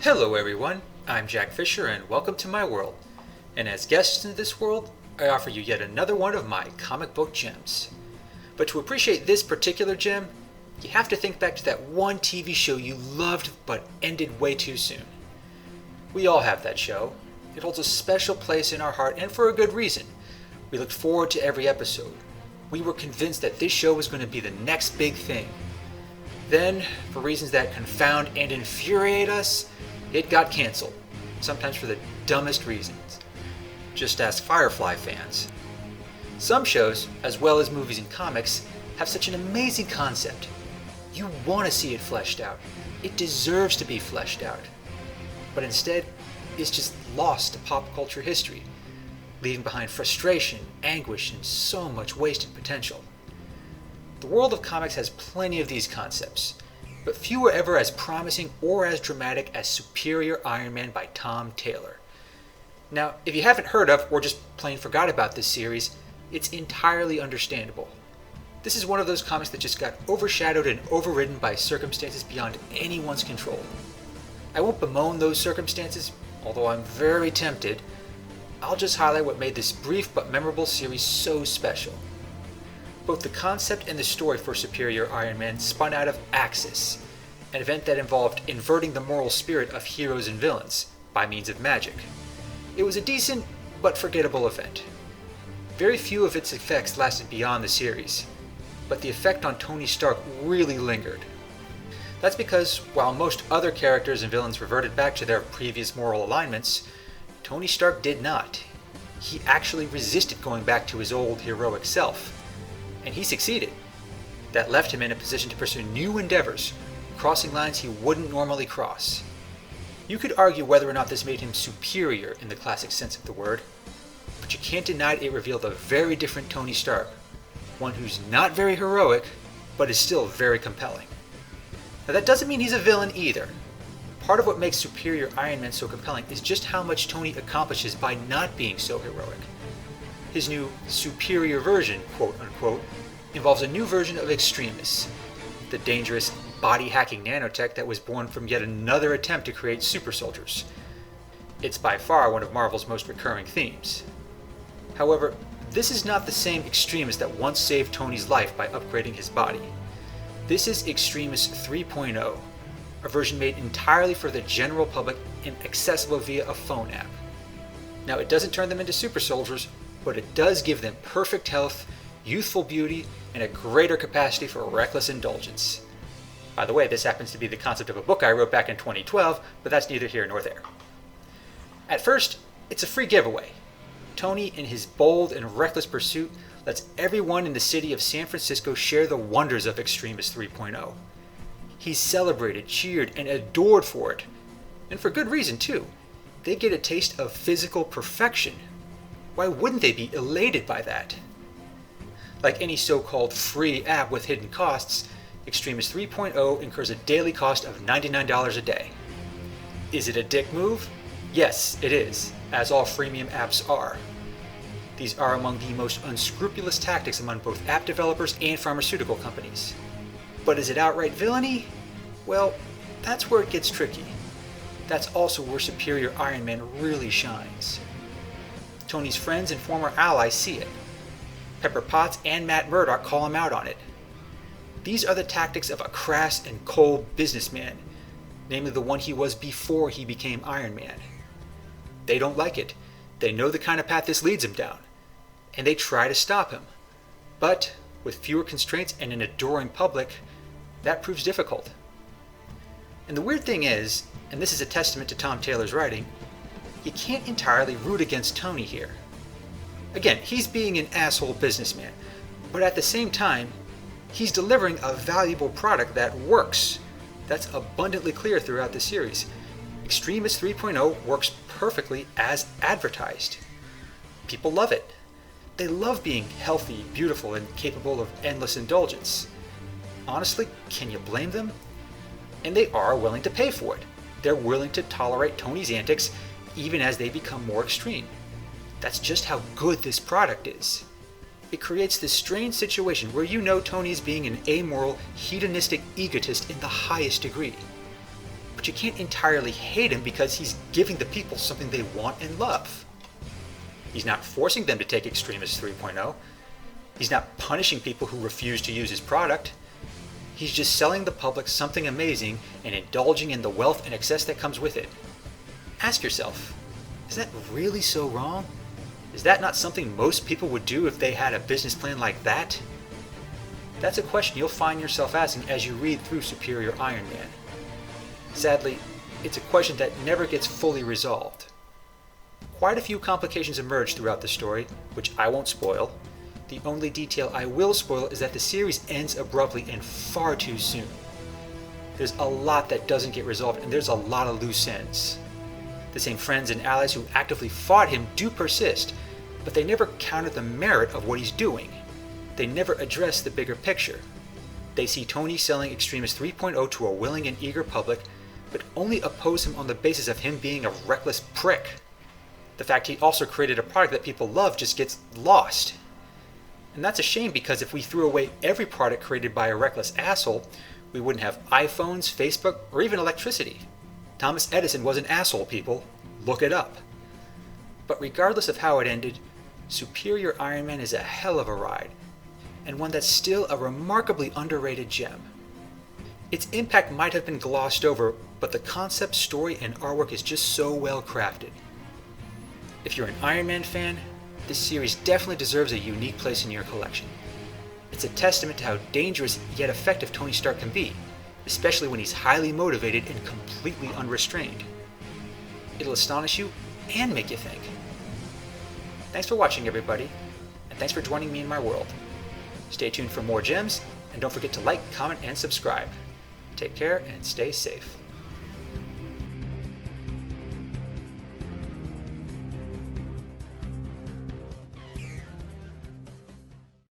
Hello everyone, I'm Jack Fisher and welcome to my world. And as guests in this world, I offer you yet another one of my comic book gems. But to appreciate this particular gem, you have to think back to that one TV show you loved but ended way too soon. We all have that show. It holds a special place in our heart and for a good reason. We looked forward to every episode. We were convinced that this show was going to be the next big thing. Then, for reasons that confound and infuriate us, it got canceled, sometimes for the dumbest reasons. Just ask Firefly fans. Some shows, as well as movies and comics, have such an amazing concept. You want to see it fleshed out. It deserves to be fleshed out. But instead, it's just lost to pop culture history, leaving behind frustration, anguish, and so much wasted potential. The world of comics has plenty of these concepts, but few are ever as promising or as dramatic as Superior Iron Man by Tom Taylor. Now, if you haven't heard of or just plain forgot about this series, it's entirely understandable. This is one of those comics that just got overshadowed and overridden by circumstances beyond anyone's control. I won't bemoan those circumstances, although I'm very tempted. I'll just highlight what made this brief but memorable series so special. Both the concept and the story for Superior Iron Man spun out of Axis, an event that involved inverting the moral spirit of heroes and villains by means of magic. It was a decent but forgettable event. Very few of its effects lasted beyond the series, but the effect on Tony Stark really lingered. That's because while most other characters and villains reverted back to their previous moral alignments, Tony Stark did not. He actually resisted going back to his old heroic self. And he succeeded. That left him in a position to pursue new endeavors, crossing lines he wouldn't normally cross. You could argue whether or not this made him superior in the classic sense of the word, but you can't deny it revealed a very different Tony Stark, one who's not very heroic, but is still very compelling. Now that doesn't mean he's a villain either. Part of what makes Superior Iron Man so compelling is just how much Tony accomplishes by not being so heroic. His new superior version, quote unquote, involves a new version of Extremis, the dangerous body-hacking nanotech that was born from yet another attempt to create super soldiers. It's by far one of Marvel's most recurring themes. However, this is not the same Extremis that once saved Tony's life by upgrading his body. This is Extremis 3.0, a version made entirely for the general public and accessible via a phone app. Now, it doesn't turn them into super soldiers, but it does give them perfect health, youthful beauty, and a greater capacity for reckless indulgence. By the way, this happens to be the concept of a book I wrote back in 2012, but that's neither here nor there. At first, it's a free giveaway. Tony, in his bold and reckless pursuit, lets everyone in the city of San Francisco share the wonders of Extremis 3.0. He's celebrated, cheered, and adored for it. And for good reason, too. They get a taste of physical perfection. Why wouldn't they be elated by that? Like any so-called free app with hidden costs, Extremis 3.0 incurs a daily cost of $99 a day. Is it a dick move? Yes, it is, as all freemium apps are. These are among the most unscrupulous tactics among both app developers and pharmaceutical companies. But is it outright villainy? Well, that's where it gets tricky. That's also where Superior Iron Man really shines. Tony's friends and former allies see it. Pepper Potts and Matt Murdock call him out on it. These are the tactics of a crass and cold businessman, namely the one he was before he became Iron Man. They don't like it. They know the kind of path this leads him down, and they try to stop him. But with fewer constraints and an adoring public, that proves difficult. And the weird thing is, and this is a testament to Tom Taylor's writing, you can't entirely root against Tony here. Again, he's being an asshole businessman, but at the same time, he's delivering a valuable product that works. That's abundantly clear throughout the series. Extremis 3.0 works perfectly as advertised. People love it. They love being healthy, beautiful, and capable of endless indulgence. Honestly, can you blame them? And they are willing to pay for it. They're willing to tolerate Tony's antics even as they become more extreme. That's just how good this product is. It creates this strange situation where you know Tony is being an amoral, hedonistic egotist in the highest degree. but you can't entirely hate him because he's giving the people something they want and love. He's not forcing them to take Extremis 3.0. He's not punishing people who refuse to use his product. He's just selling the public something amazing and indulging in the wealth and excess that comes with it. Ask yourself, is that really so wrong? Is that not something most people would do if they had a business plan like that? That's a question you'll find yourself asking as you read through Superior Iron Man. Sadly, it's a question that never gets fully resolved. Quite a few complications emerge throughout the story, which I won't spoil. The only detail I will spoil is that the series ends abruptly and far too soon. There's a lot that doesn't get resolved, and there's a lot of loose ends. The same friends and allies who actively fought him do persist, but they never counter the merit of what he's doing. They never address the bigger picture. They see Tony selling Extremis 3.0 to a willing and eager public, but only oppose him on the basis of him being a reckless prick. The fact he also created a product that people love just gets lost. And that's a shame, because if we threw away every product created by a reckless asshole, we wouldn't have iPhones, Facebook, or even electricity. Thomas Edison was an asshole, people. Look it up. But regardless of how it ended, Superior Iron Man is a hell of a ride, and one that's still a remarkably underrated gem. Its impact might have been glossed over, but the concept, story, and artwork is just so well crafted. If you're an Iron Man fan, this series definitely deserves a unique place in your collection. It's a testament to how dangerous yet effective Tony Stark can be, especially when he's highly motivated and completely unrestrained. It'll astonish you and make you think. Thanks for watching, everybody, and thanks for joining me in my world. Stay tuned for more gems, and don't forget to like, comment, and subscribe. Take care and stay safe.